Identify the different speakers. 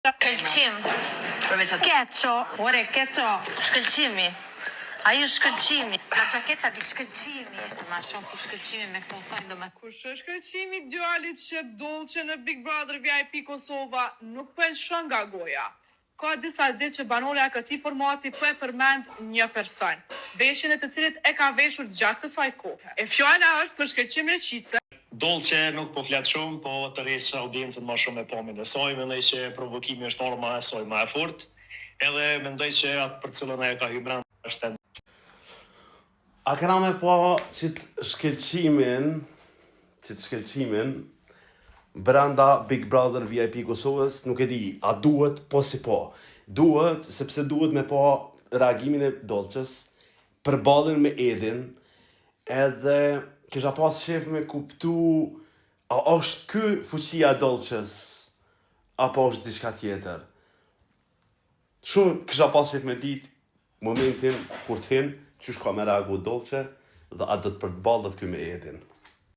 Speaker 1: Shkëlqim. Keqo. Ore, keqo. Shkëlqimi. Ai është shkëlqimi. La çaketa di shkëlqimi. Ma shumë ti shkëlqimi me këto thënë do me.
Speaker 2: Kush është shkëlqimi djalit që Dolce në Big Brother VIP Kosova nuk pëlqen nga goja. Ka disa ditë që banorja e këtij formati po e përmend një person, veshjen e të cilit e ka veshur gjatë kësaj kohe. E fjala është për shkëlqimin e Qice.
Speaker 3: Dolce nuk po flet shumë, po të rrisë audiencën më shumë me pamjen e saj, mendoj që provokimi është arma e saj më e fortë, edhe mendoj që atë për cilën ajo ka hyrë brenda është
Speaker 4: A këna me po qitë shkelqimin brenda Big Brother VIP Kosovës, nuk e di, a duhet, po si po. Duhet, sepse duhet me po reagimin e Dolces, përballën me Edin, edhe kisha pas shef me kuptu, a është ky fuqia e Dolces, apo është diçka tjetër. Shumë kisha pas shef me ditë, momentin kur t'hin, qysh ka me reagu Dolce, dhe a do të përballët ky me Edin.